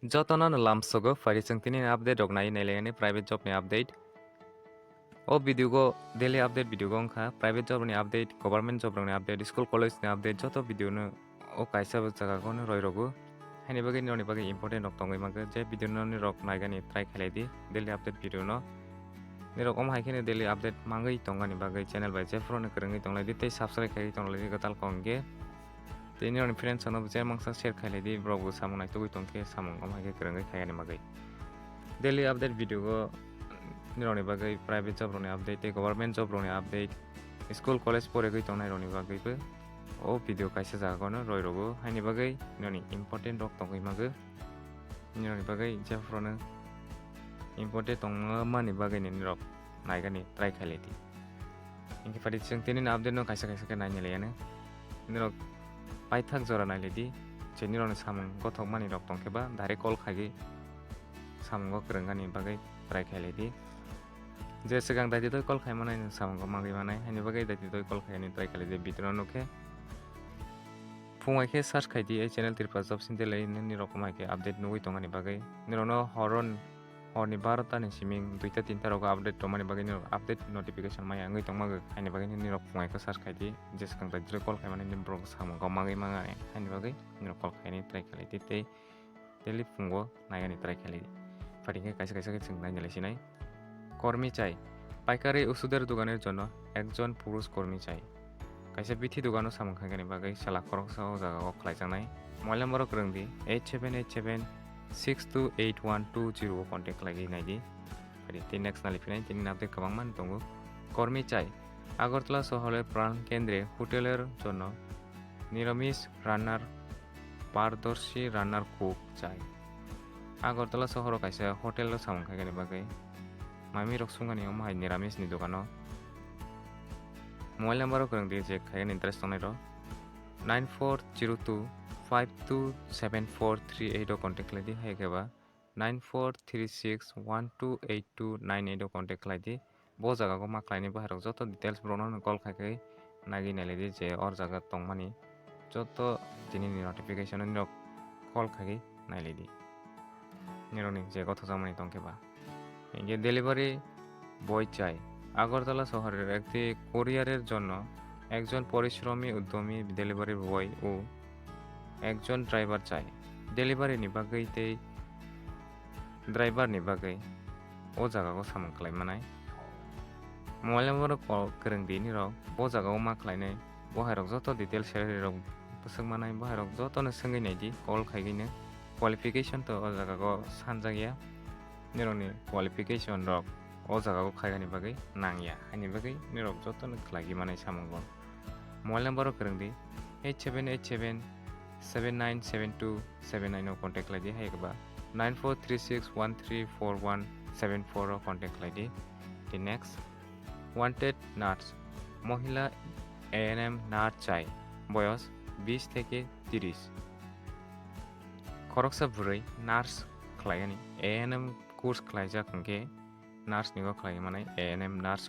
jotonw lamsogo farisangtini update roknai nailagani private job ni update o video go daily update video go ongkha private job ni update government job ni update school college ni update joto video no o kaisa jaga go no roi rogo haini bagi ni bagi important rok tongoi maga je video no ni rok naigani try khailaidi daily update video no nirok om haikene daily update mangai tongani bagai channel by jephro ne krengi tonglaidi tei subscribe khai tonglaidi Kwtal kongge tei ni friends ono je mangsa share khailaidi blog bu samung nai tugui tongke samung om haike krengi khaigani bagai daily update video go nirokni bagai private job rokni update tei government job rokni update school college pore goi tongnai rokni bagai bo o video kaisa jaga no roi rogo haini bagai nirokni important rok tongoi maga nirokni bagai jephro no important nangmani bagai ni nirok naigani try khailaidi inki padi chung tini update no kaisa ke naini leyane nirok paithak jora nailedi je nirokni samung gothok mani rok tongkeba direct call khagi samung go krengani bagai try khailaidi je sigang dai doi call khaimanai samung go mangai manai haini bagai dai doi call khaini try khailaidi bitro nokhe fungai ke search khaidi ei channel Tripura job sinte lei nirok mai ke update nugui tongani bagai nirono horni 12 ta ni siming 2 ta 3 ta rok update tomani bagai ni update notification mai angai tongmaga haini bagai ni rok fungai ko search khaidi je sikang dai doi call khaimani ni brok samung go mangai mangai haini bagai ni call khaini try khailaidi tei daily fungo naigani try khailaidi পারিকে কাছে কাছে চিন্তাই নিলেছি নাই কর্মী চাই পাইকারি ওষুধের দোকানের জন্য একজন পুরুষ কর্মী চাই কাছে বিথি দোকানও সামং খাইগানি বাগৈ সালা খরক সাও জায়গা খাইজানাই মোবাইল নাম্বার রংদি 8787628120 কন্টাক্ট লাগি নাইদি পারি তিন নেক্সট নালিফিনাই তিন নামতে kwbangma দঙ্গু কর্মী চাই আগরতলা শহরের প্রাণ কেন্দ্রে হোটেলের জন্য নিরামিষ রান্নার পারদর্শী রান্নার কুক চাই আগরতলা শহর কাইসা hotel samung khaigani bagai mami rok sungani omhai niramis ni dogano mobile number rok rangdi je khaigani interest tonai ro 9402527438 contact laidi haigeba 9436128298 contact laidi bo jaga go ma khlaini baharok joto details brono call khaikai nagi nailedi je or jaga tongmani joto tini notification ni rok call khaigai nailedi নিরনি যে কথা জামানি তংকেবা এই delivery boy চাই আগরতলা শহরের একটি কোরিয়ারের জন্য একজন পরিশ্রমী উদ্যমী ডেলিভারি বয় ও একজন ড্রাইভার চাই ডেলিভারি নিবাগৈ তেই ড্রাইভার নিবাগৈ ও জায়গাও সামং খাইমানাই মোবাইল নাম্বার गोरोंदि निरक बो जागाव मा खालायनाय बहायरक जत डिटेल सेररक बोसोंमानाय बहायरक जतनो सोंगैनायदि कल खायगैनो qualification to o jaga go sanjagya nirokni qualification rok o jaga go khaigani bagai nangya haini bagai nirok jotono khlagi manai samung bo mobile number gorongdi 8787797279 contact lagi haigba 9436134174 contact lagi the next wanted nurse মহিলা ANM Nurse চাই বয়স 20 থেকে 30 খরকসা বুড়াই nurse খাইগানি ANM course খাইজা খংকে nurse নিগো খাই মানে ANM nurse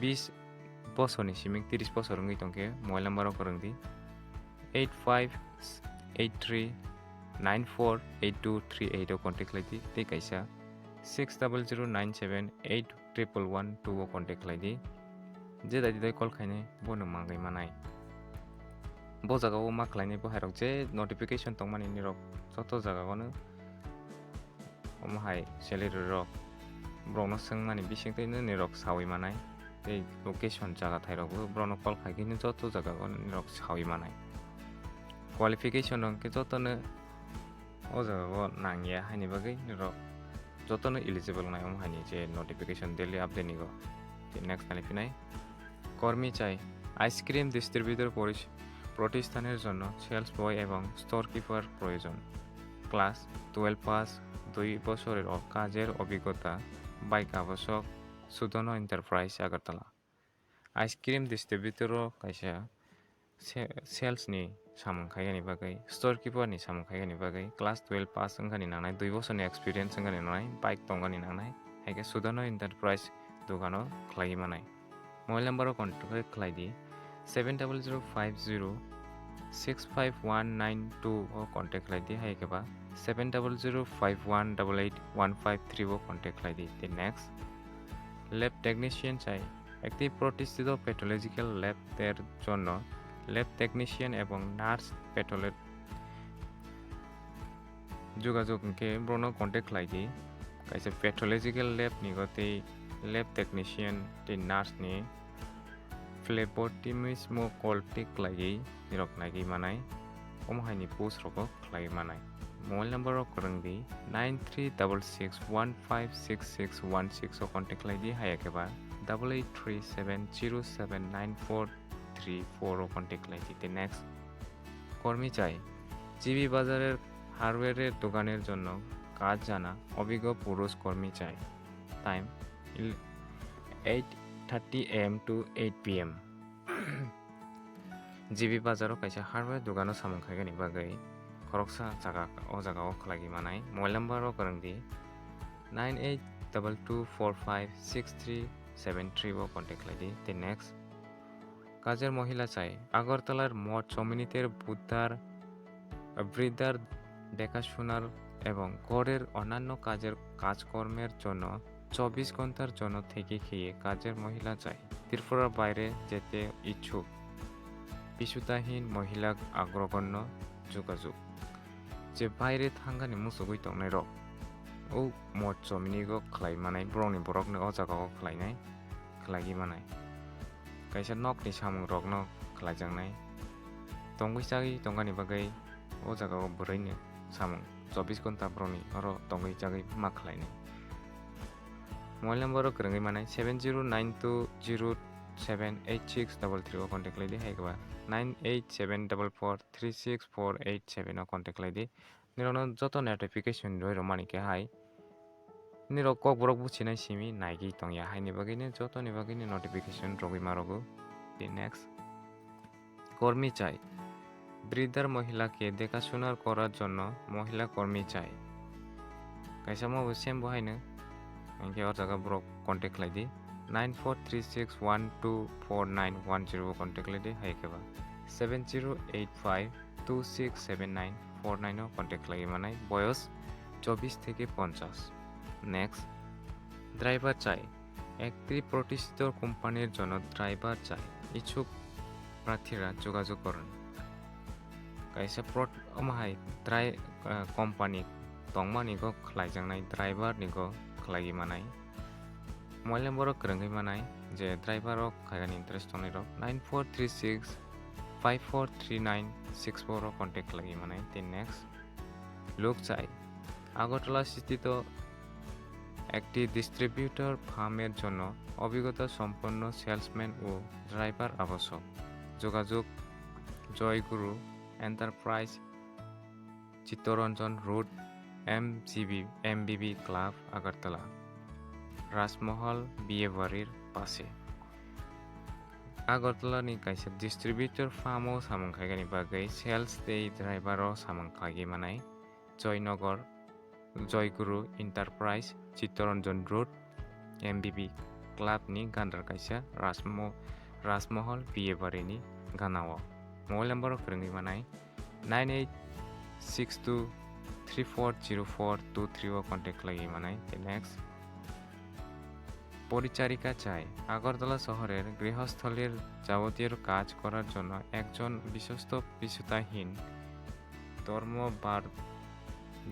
20 বছরনি সিমিং 30 বছর রঙি তংকে mobile number করংদি 8583948238 contact লাইদি তে কাইসা 6009781112 contact লাইদি যে দাদি দই কল খাইনে বনো মাঙ্গাই মানাই bo jaga o ma khlaini bo hairok je notification tongmani nirok joto jaga gono omhai salary rok brono sengmani bisingtei nirok sawi manai ei location jaga thairok brono call khaigini joto jaga gono nirok sawi manai qualification rok ke joto no o jaga go nangya haini bagai nirok joto no eligible nai omhai je notification daily update nigo next nalifinai কর্মী চাই ice cream distributor প্রতিষ্ঠানের জন্য sales boy এবং store keeper প্রয়োজন class 12 pass 2 বছরের কাজের অভিজ্ঞতা bike আবশ্যক সুদন এন্টারপ্রাইজ আগরতলা আইসক্রিম ডিস্ট্রিবিউটর কাইসা sales ni samung khaigani bagai store keeper ni samung khaigani bagai class 12 pass ngani nanai 2 বছরনি experience ngani nanai bike tongani nanai haike sudono enterprise dogano khlai manai mobile number contact khlai di 700502 65192 contact খাইলাইদি হাইকেবা 7005188153 contact খাইলাইদি the next lab technician চাই একটি প্রতিষ্ঠিত pathological lab এর জন্য lab technician এবং nurse pathologist যোগাযোগকে ব্রণ কন্টেক্ট লাইদি কাইসে প্যাথোলজিক্যাল ল্যাব নিগতে ল্যাব টেকনিশিয়ান টি নার্স নি ফ্লেবোটিমিসমো কলটিক লাগি nirokni manai omhaini post roko khlai manai mobile number rok rangdi 9366156616 o contact laidi hayakeba 8837079434 o contact laidi the next কর্মী চাই জিবি বাজারের হার্ডওয়্যারের দোকানের জন্য কাজ জানা অভিজ্ঞ পুরুষ কর্মী চাই time 8:30 am to 8 pm GB বাজারও কাইসা হার্ডওয়্যার দোকানও সামং খাইগানি বাগै খরকসা জাগা ও জাগাও খলাগি মানাই মোবাইল নাম্বারও করংদি 9822456373 ও কন্টাক্ট লাইদি the next কাজের মহিলা চাই আগরতলার মঠ সমিতির বৃদ্ধার দেখাশোনার এবং ঘরের অন্যান্য কাজকর্মের জন্য 24 ঘন্টার জন্য থেকে খেয়ে কাজের মহিলা চাই ত্রিপুরার বাইরে যেতে ইচ্ছুক পিছুতাহীন মহিলা আগ্রগণ্য যোগাযোগ যে বাইরে থাঙ্গানি মুসুগুই তংনাই রক ও মঠ সমিতিগো খাইমানাই ব্রনি বরকনি ও জাগাও খাইনাই খালাগি মানাই kaisa nokni samung rokno khlaijangnai tongui chagi tongani bagai o jaga o buraini samung 24 ঘন্টা broni oro tongui chagi ma khlainai mobile number o krangai manai 7092078633 o contact laidi haigaba 9874436487 o contact laidi nirono joto notification roi romani ke hai nirok kok borok buchinai simi naigi tongya haini bagine joto ni bagine notification rogi marogo the next কর্মী চাই বৃদ্ধার মহিলাকে দেখাশোনা করার জন্য মহিলা কর্মী চাই কাইসা মো সেম বহাইনো আংকে আর জায়গা ব্রক কন্টাক্ট লাইদি 9436124910 কন্টাক্ট লাইদি হাইকেবা 7085267949 ও কন্টাক্ট লাগি মানাই বয়স 24 থেকে 50 নেক্সট ড্রাইভার চাই একটি প্রতিষ্ঠিত কোম্পানির জন্য ড্রাইভার চাই ইচ্ছুক প্রার্থীরা যোগাযোগ করুন কাইসা আমাহাই company tongmani-go khlaijangnai driver-ni-go khlaigi manai mobile number krangui manai je driver-rok khaigan interest tongnai-rok 9436543964 contact lagi manai the next লোক চাই আগরতলা স্থিত একটি ডিস্ট্রিবিউটর ফার্মের জন্য অভিজ্ঞতা সম্পন্ন সেলসম্যান ও ড্রাইভার আবশ্যক যোগাযোগ জয়গুরু enterprise Chittaranjan road এমবিবি club Agartala রাজমহল বিয়ে বাড়ির পাশে আগরতলানি কাইসা ডিস্ট্রিবিউটর ফার্মও সামংখাইগানি বাগै সেলস দেই ড্রাইভারও সামংখাইগি মানাই জয়নগর জয়গুরু এন্টারপ্রাইজ চিত্তরঞ্জন রোড এমবিবি ক্লাবনি গান্ডার কাইসা রাজমহল বিয়ে বাড়িনি গানাও মোবাইল নাম্বার फोरोंगि मानाय 9862340423 কন্টাক্ট লাগি মানাই নেক্সট পরিচারিকা চাই আগরতলা শহরের গৃহস্থলীর যাবতীয় কাজ করার জন্য একজন বিশ্বস্ত পিছুতাহীন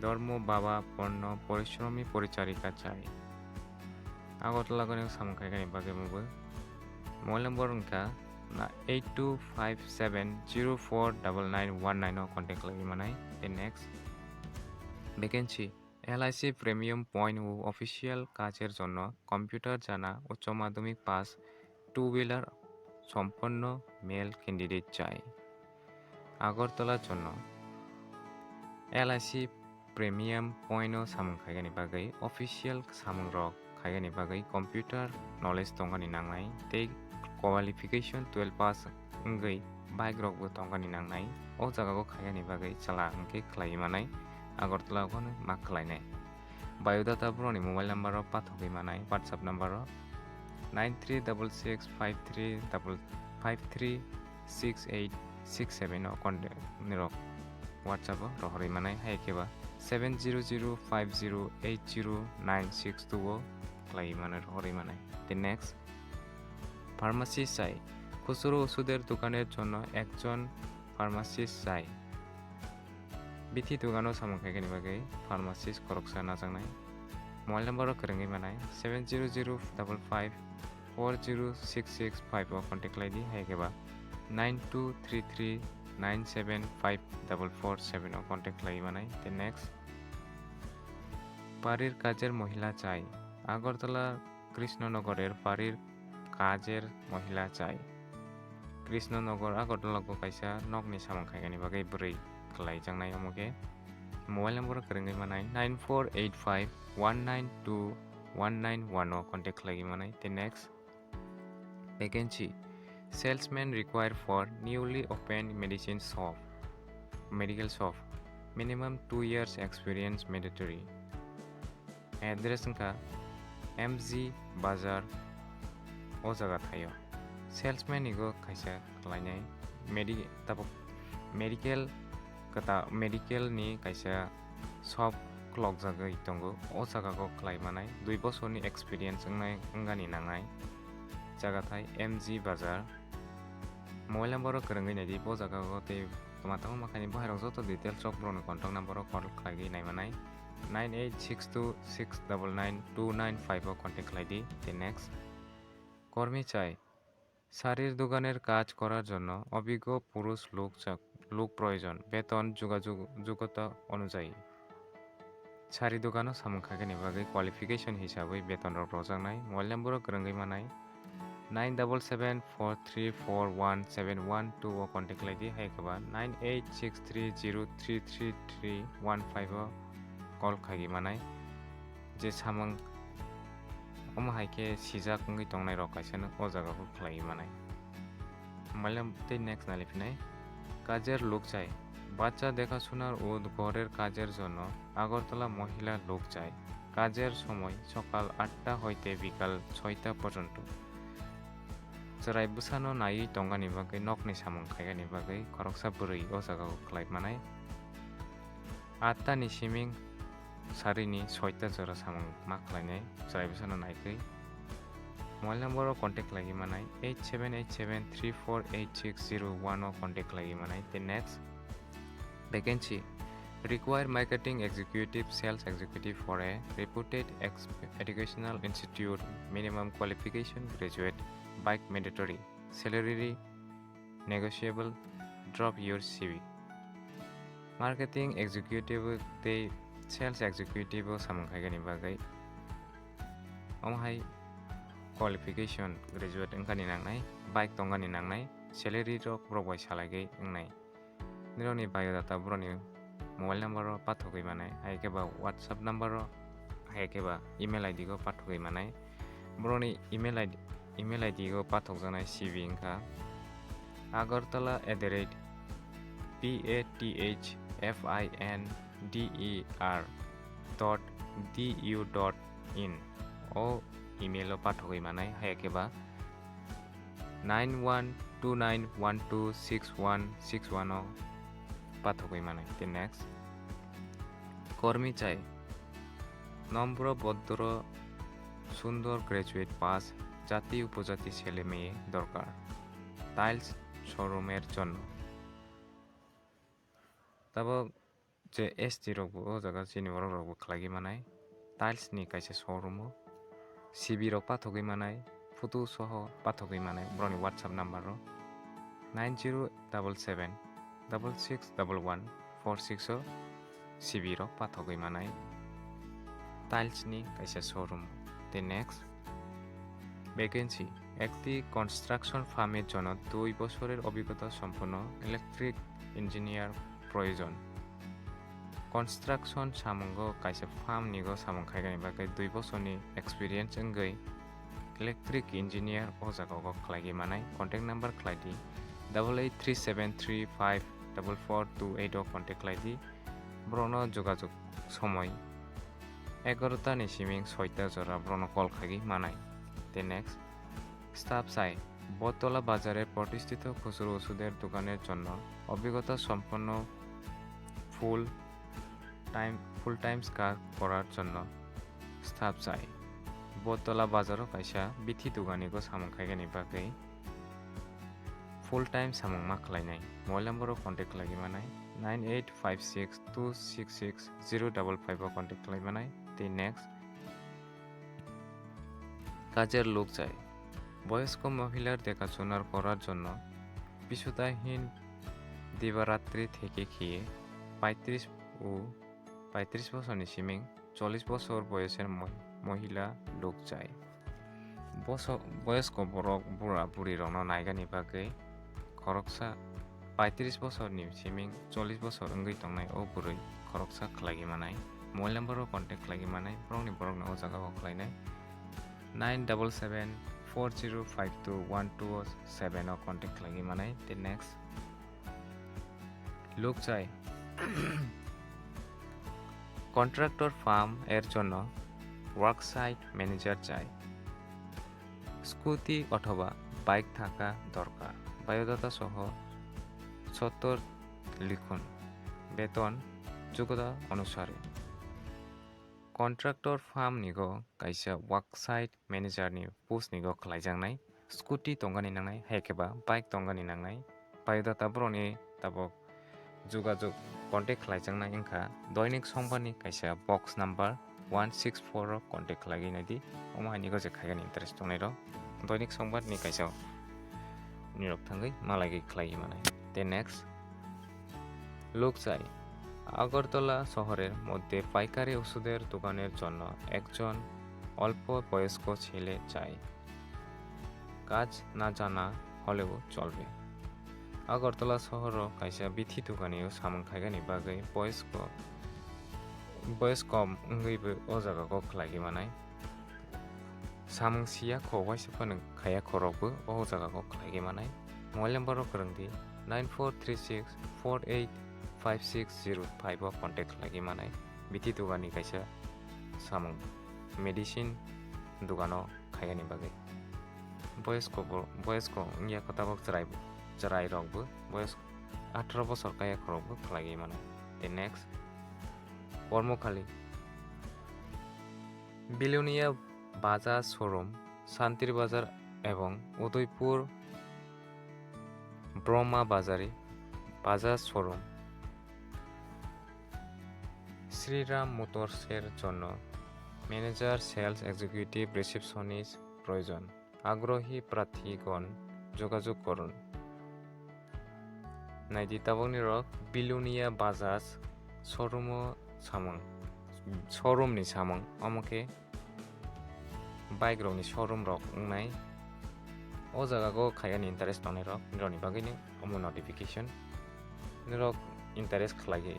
ধর্মবাবাপন্ন পরিশ্রমী পরিচারিকা চাই আগরতলা গনে সামখাইগানি বাগে মুবো মোবাইল নাম্বার উনকা 8257049919 কন্টাক্ট লাগি মানাই next vacancy LIC premium point ও অফিসিয়াল কাজের জন্য কম্পিউটার জানা উচ্চ মাধ্যমিক পাস 2 হুইলার সম্পন্ন মেল ক্যান্ডিডেট চাই আগরতলার জন্য LIC প্রিমিয়াম পয়েন্ট ও সামংখাইগানি বাগै অফিসিয়াল সামংরক খাইগানি বাগै কম্পিউটার নলেজ তংগানি নাংনাই তেই qualification 12 pass ngai bike rok bo tongani nangnai o jaga ko khayani bagai chala angke khlai manai agortala gon mak khlai nai biodata broni mobile number ro pathogi manai whatsapp number ro 9366535368 67 o contact nirok WhatsApp o rohori manai hai keba 70050809620 clai manai rohori manai the next pharmacist চাই খুচরো ওষুধের দোকানের জন্য একজন pharmacist চাই বিথি দোকানও সামুখাইগেনি বাগै pharmacist করকসা নাজাंनाय mobile নম্বরও फोरोंङै मानाय 7005406665 o contact लाइदि हायगेबा 9233975447 o contact লাই मानाय the next বাড়ির কাজের মহিলা চাই আগরতলা কৃষ্ণনগরের বাড়ির কাজের মহিলা চাই কৃষ্ণনগর আগরতলাको kaisa nokni samangkhaigani bagai brai khlaijangnai amoge mobile number फोरोंङै मानाय 9485192191 o कन्टेक्ट लाई मानाय the next vacancy salesman required for newly opened medicine shop medical shop minimum 2 years experience mandatory address ka MG Bajaj o jaga thayo salesman igo kaisa khlainai medical kata medical ni kaisa shop clock jaga itongo o jaga ko khlai manai 2 bosorni experience ngani nangai jaga thai MG Bajaj mobile number फोरोंङै नायदि bo jaga ko te tomatamo makhani baharang joto details of bro contact number call khlai nai manai 9862699295 o contact লাইদি the next কর্মী চাই শাড়ির দোকানের কাজ করার জন্য অভিজ্ঞ পুরুষ লোক প্রয়োজন বেতন যোগ্যতা অনুযায়ী শাড়ি দোকানও সামুখাইগেনি বাগै কোয়ালিফিকেশন হিসাबै বেতন রজাंनाय মোবাইল নম্বরও फोरोंङै मानाय 9774341712 o contact लाइदि हायगेबा 9863033315 o call khaigi manai je samang omo haike sijak ngi tongnai rok kaisa o jaga ko khlai manai malam te next nalipinai কাজের লোক চাই বাচ্চা দেখাশোনার ও ঘরের কাজের জন্য আগরতলা মহিলা লোক চাই কাজের সময় সকাল 8টা হইতে বিকাল 6টা পর্যন্ত জরাই বুসানো নাই টঙ্গানি বাগै নকনি সামংখাইগাनि बागै खरकसा बुरै o jaga ko khlai manai 8टा ni siming सारिनि 6टा जरा samang ma khlainai jrai busano naikei mobile number contact लागि मानाय 8787348601 o कन्टेक्ट लागि मानाय the next vacancy require marketing executive sales executive for a reputed educational institute minimum qualification graduate bike mandatory salary negotiable drop your CV marketing executive te sales executive o samangkhaigani bagai omhai qualification graduate engkani nangnai bike tongani nangnai salary rok brokbai salagai engnai nirokni biodata broni mobile number pathogoi manai haikeba whatsapp number haikeba email id go pathogoi manai broni email id go pathokjanai cv engka agartala@pathinder.du.in o email o pathogoi manai haikeba 9129126161 o pathogoi manai the next কর্মী চাই নম্র ভদ্র সুন্দর graduate pass জাতি উপজাতি ছেলে মেয়ে দরকার টাইলস শোরুমের জন্য তবে যে এসটি রক ও জায়গা চিনি বড় রক খালাগি মানায় টাইলস নি কাইসে শোরুম সিবি রক পাথগই মানায় ফটো সহ পাথগই মানায় ব্রনি হোয়াটসঅ্যাপ নাম্বার 9077661146 সিবি রক পাথগই মানায় টাইলস নি কাইসে শোরুম the next ভ্যাকেন্সি একটি কনস্ট্রাকশন ফার্মের জন্য 2 বছরের অভিজ্ঞতা সম্পন্ন ইলেকট্রিক ইঞ্জিনিয়ার প্রয়োজন কনস্ট্রাকশন সামঙ্গ কাইসে ফার্ম নিগো সামং খাইগানি বাগै 2 বছরনি এক্সপেরিয়েন্স engै ইলেকট্রিক ইঞ্জিনিয়ার ও জায়গাও খাইগি মানাय কন্টাক্ট নাম্বার খাইদি 8837354428 ও কন্টাক্ট খাইদি ব্রনো যোগাযোগ সময় 11টা নি সিমিং 6টা জরা ব্রনো কল খাইগি মানাय the next স্টাফ চাই বটতলা বাজারের প্রতিষ্ঠিত খুচরো ওষুধের দোকানের জন্য অভিজ্ঞতা সম্পন্ন ফুল টাইম কাজ করার জন্য স্টাফ চাই। বটতলা বাজারও কাইসা बिथि दुगानिखौ सामं खायगानि बागै फुल टाइम सामं मा खालायनाय मोबाइल नम्बराव कन्टेक्ट खालायमानाय 9856266055 कन्टेक्ट खालायमानाय। তে নেক্সট কাজের লোক চাই। বয়স্ক মহিলার দেখাশোনা করার জন্য বিশুদ্ধাহীন দিবারাত্রি থেকে খেয়ে 35 বছরনি সিমিং 40 বছর বয়সের মহিলা লোক চাই। বয়স্ক বুড়া বুড়ি রং নাইগাनि बागै खरकसा 35 বছরনি सिमिं 40 বছর ओंगै तंनाय ओ बुरै खरकसा खालायगिमानाय मोबाइल नम्बराव कन्टेक्ट खालायगिमानाय ब्रंनि बरंनो ओ जागायाव खालायनाय 9774052127 आव कन्टेक्ट खालायगिमानाय। তে नेक्स्ट লোক চাই। কন্ট্রাক্টর ফার্ম এর জন্য ওয়ার্কসাইট ম্যানেজার চাই। স্কুটি অথবা বাইক থাকা দরকার। বায়োডাটা সহ 70 লিখুন। বেতন যোগ্যতা অনুসারে। কন্ট্রাক্টর ফার্ম নিগো কাইসা ওয়ার্কসাइट मैनेजरनि पोस्ट निगो खालायजांनाय स्कुटी तंगानि नांनाय हायकेबा बाइक तंगानि नांनाय बायोडाटा ब्रनि ताबक যোগাযোগ कन्टेक्ट खालायजांनाय इंखा दैनिक संबादनि काइसा बक्स नम्बर 164 कन्टेक्ट खालायगिनायदि अमाहानिगो जे खायगानि इन्टारेस्ट दंनाय र दैनिक संबादनि काइसा निरक थांगै मालागै खालायगिमानाय। তে नेक्स्ट লোক চাই। আগরতলা শহরের মধ্যে পাইকারি ওষুধের দোকানের জন্য একজন অল্প বয়স্ক ছেলে চাই। কাজ না জানা হলেও চলবে। আগরতলা শহর কাইসা बिथि दुगानियाव सामं खायगानि बागै बयस्क ओंगैबो ओ जागाखौ खालायगिमानाय सामं सिया खवाइसोफोनो खाया खरकबो ओ जागाखौ खालायगिमानाय। मोबाइल नम्बराव फोरोंदि 9436485605 आव कन्टेक्ट खालायगिमानाय बिथि दुगानि काइसा सामं मेडिसिन दुगानाव खायगानि बागै बयस्क इंगिया कताबक जराय रकबो बयस्क 18 বছর काया खरकबो खालायगिमानाय। তে नेक्स्ट কর্মখালী বিলোনিয়া বাজাজ শোরুম শান্তির বাজার এবং উদয়পুর ব্রহ্মা বাজারে বাজাজ শোরুম শ্রীরাম মোটরসের জন্য ম্যানেজার সেলস এক্সিকিউটিভ রিসেপশনিস্ট প্রয়োজন। আগ্রহী প্রার্থীগণ যোগাযোগ করুন। নাইদি তাবংনি রক বিলোনিয়া বাজাজ শোরুমনি সামং অমকে বাইক রকनि शोरूम रक नाय ओ जागाखौ खायगानि इन्टारेस्ट दंनाय रक निरनि बागैनो अमो नोटिफिकेशन निरक इन्टारेस्ट खालायै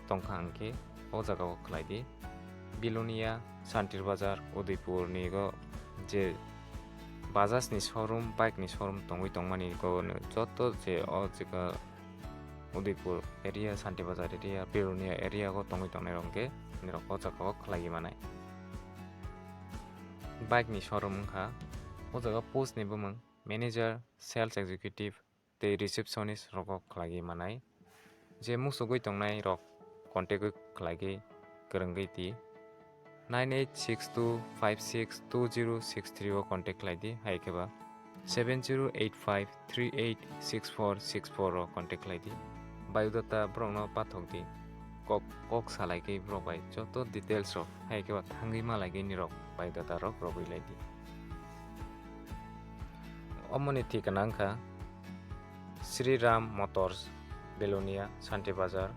तंखा आंके ओ जागाखौ खालायदि बिलोनिया शान्तिर बाजार उदयपुरनि गो जे बाजाजनि शोरूम बाइकनि शोरूम तंगui तंगमानि गो जतो जे ओ जिगा उदयपुर एरिया शान्तिर बाजार एरिया बिलोनिया एरिया गो तंगui तंगनाय रंगे निरक ओ जागाखौ खालायगिमानाय बाइकनि शोरूम खा ओ जागा पोस्ट निबो मंग मैनेजर सेल्स एग्जीक्यूटिव ते रिसेप्शनिस्ट रक खालायगिमानाय जे मुसुगै तंगनाय रक कन्टेक्ट खालायगै गोरोंगै ति 9862562063 कन्टेक्ट खालायदि हायकेबा 7085386464 कन्टेक्ट खालायदि बायोडाटा ब्रंनो पाथकदि कक सालायगै ब्रबाय जतो डिटेल्स रक हायकेबा थांगै मालायगै निरक बायोडाटा रक रबैलायदि अमनि ठिकाना अंखा श्रीराम मोटर्स बेलोनिया शान्ति बाजार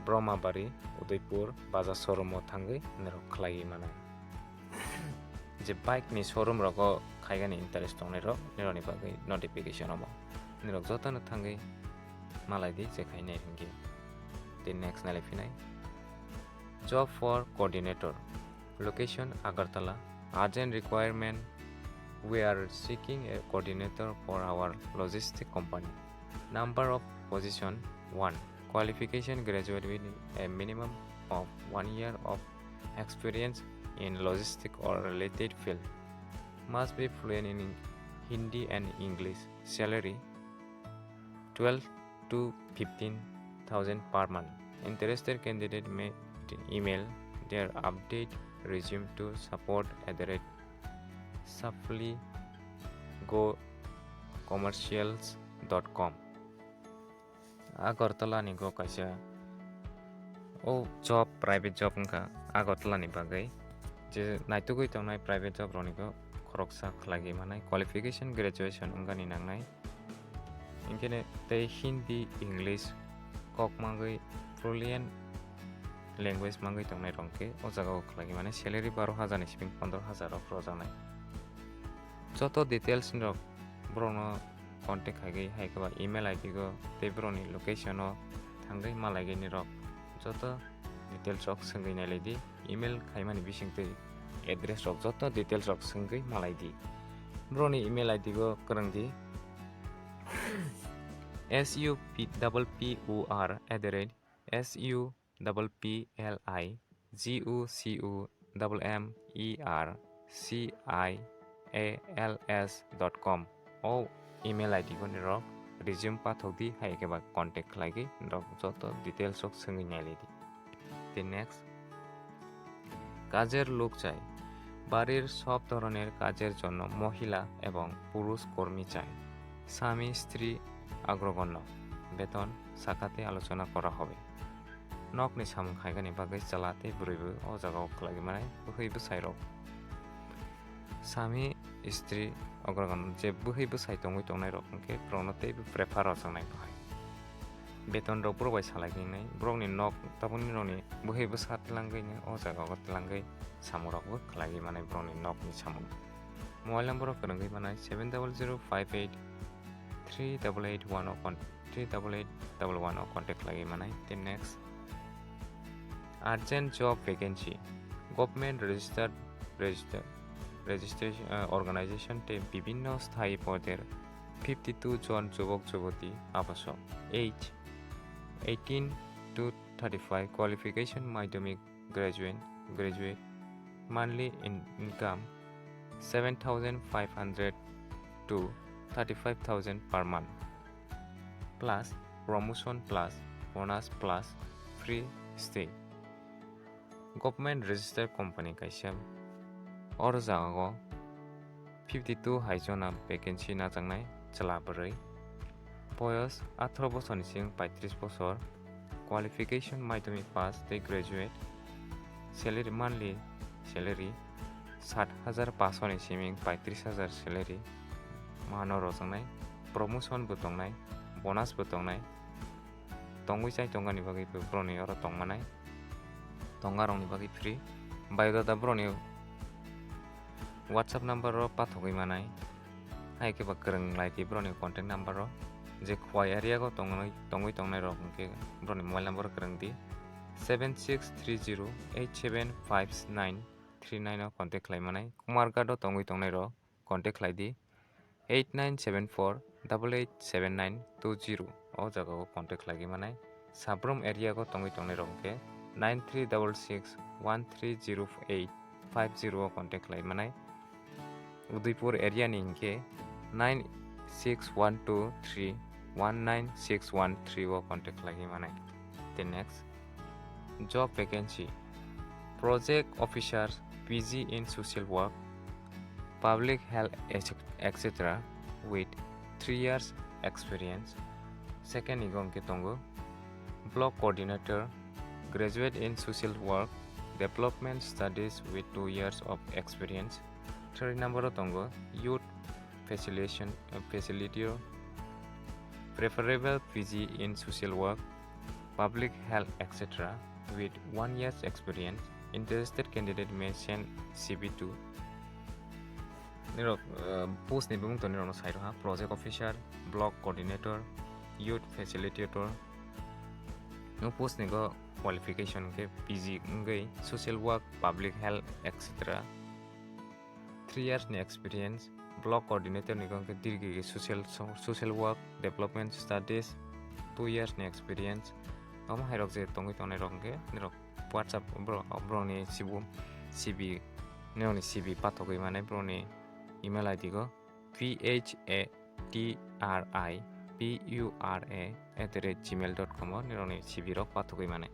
ब्रह्माबारी उदयपुर बाजार शोरूम थांगै निरक खालायगिमानाय जे बाइकनि शोरूम रक खायगानि इन्टारेस्ट दंनाय रक निरनि बागै नोटिफिकेशन अमो निरक जतनो थांगै मालायदि जे खायनाय हिंगे। তে नेक्स्ट नायलायफिनाय job for coordinator location Agartala urgent requirement we are seeking a coordinator for our logistic company number of position 1 qualification graduate with a minimum of 1 year of experience in logistic or related field must be fluent in Hindi and English. Salary 12 to 15,000 per month. Interested candidate may email their update resume to support@safely-go-commercials.com. Agartala ni go kaisa job private job ngka agartala ni bagai je naitugui tongnai private job roni go khoroksa khlagi manai qualification graduation ungani nangnai inkene tei Hindi English kok mangai fluent language mangai tongnai rongke o jaga o khlagi manai salary 12,000 ni siping 15,000 rok rojaknai joto details rok brono contact haikaba email id go tei broni location o thangai malai nirok joto details rok sengui nailedi email khaimani bisingtei address rok joto details rok sengui malaidi broni email id go korangdi suppupr@suplumpmercicals.com o email id go nirok resume pathokdi haikeba contact khlagi nirok joto details rok sengui nailedi the next কাজের লোক চাই বাড়ির সব ধরনের কাজের জন্য মহিলা এবং পুরুষ কর্মী চাই স্বামী স্ত্রী অগ্রগণ্য বেতন সাকাতে আলোচনা করা হবে নকনি সামু খাইগানি বাগै চালাতে বুড়িবো ও জায়গাও খালাগি মানে বহैबो সাইরক স্বামী স্ত্রী অগ্রগণ্য যে বহैबो সাই তঙ্গই তংনাই রকমকে প্রণতেই প্রেফার অসংনাই বাহাই বেতন rok brok bai salaginai brokni nok tabuni roni bwhaibo satlangaini o jaga o tlangai samurok bo khlagi manai brokni nokni samu mobile number rok krangai manai 7005838810 contact lagi manai the next urgent job vacancy government registration organization te bibhinno sthai poder 52 জন যুবক যুবতী আবশ্যক age 18 to 35 qualification madhyamik graduate monthly income 7,500 to 35,000 per month plus promotion plus bonus plus free stay government registered company kaisa or jaga 52 haijona vacancy na jangnai chalaboroi বয়স 18 বছর নিচিং 35 বছর qualification Madhyamik pass তে graduate salary monthly salary 60,500 নিচিং 35,000 salary মানো রজংনাই promotion বতংনাই bonus বতংনাই তঙ্গুই চাই তঙ্গানি বাগै ব্রনি অর তংমানাই তঙ্গারংনি বাগै ফ্রি বায়োডাটা ব্রনি WhatsApp নাম্বার র পাথগৈ মানাই হাইকে বা করং লাইতি ব্রনি কন্টাক্ট নাম্বার র যে খোয়াই এরিয়া গো তঙ্গই তংনাই রকমকে ব্রনি মোবাইল নাম্বার করংদি 7630875939 ও কন্টাক্ট খাইমানাই কুমারঘাট তঙ্গই তংনাই র কন্টাক্ট খাইদি 8974887920 ও জায়গাও কন্টাক্ট লাগি মানাই সাব্রম এরিয়া গো তঙ্গই তংনাই রকমকে 9366130850 ও কন্টাক্ট লাই মানাই উদয়পুর এরিয়া নিংকে 9612319613 ও কন্টাক্ট লাগি মানাই the next job vacancy project officer PG in social work public health etc with 3 years experience second igongke tongo block coordinator graduate in social work development studies with 2 years of experience third number tongo youth facilitator preferable PG in social work public health etc with 1 year's experience interested candidate may send CV to nirok post ni bung to nirok side ha project officer block coordinator youth facilitator no post ni go qualification ke PG ngai social work public health etc 3 years ni experience block coordinator ni gong ke dirgi social work development studies 2 years ni experience am hairok je tongi tonai rok ke nirok WhatsApp bro ni CV neoni CV pathogoi mane bro ni email ID go phatripura@gmail.com nirokni cv-rok patugui mane.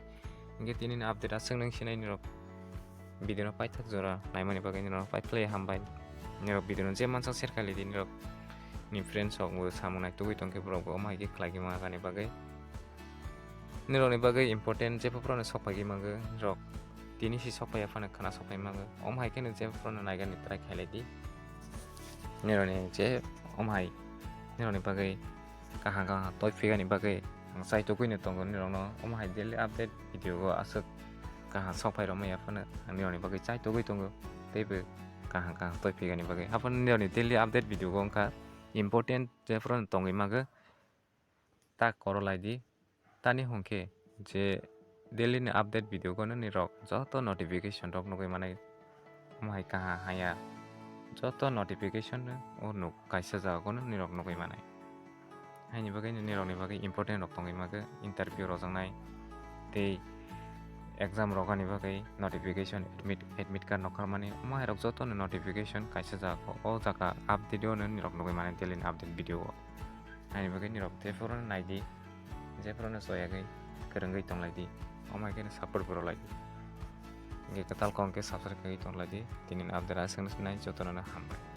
Hingke tini ni update asung nung sinai nirok video no paithak jora naimani bagui nirok play hambai nirok video no je mansa share khailidi nirok ni friends rok bo samungnai tugui tongkhe borok bo mai ke khlaigi mangani bagui nirokni bagui important jephro no sokpagi mango rok tini si sokpai phano khana sokpai mango omhai ke jephro no naigani try khailaidi nirokni je omhai nirokni bagui kahang toy phigani bagui sai tugui ni tongo nirokno omhai daily update video go asuk kahang sokpai rok maya phano nirokni bagui chai tugui tongo teibo kahang toy phigani bagui haphano nirokni daily update video go ongkha important jephro no tongui mago ta korolaidi tani hongkhe je daily ni update video gono nirok joto notification rok nugui mane omhai kahang haya joto notification o nuk kaisa jaga gono nirok nugui mane haini bagui nirokni bagui important rok tongui mago interview rojaknai tei exam rokani bagui notification admit card nokharmani omhai rok joto no notification kaisa jaga o jaga update o nirok nugui mane daily update video o haini bagui nirok jephro no naidi jephro no soyagui kwrwngui tonglaidi omhai ke support borolaidi hingke kwtal kongke subscribe kai tonglaidi tini update asung nai jotonw no hambai.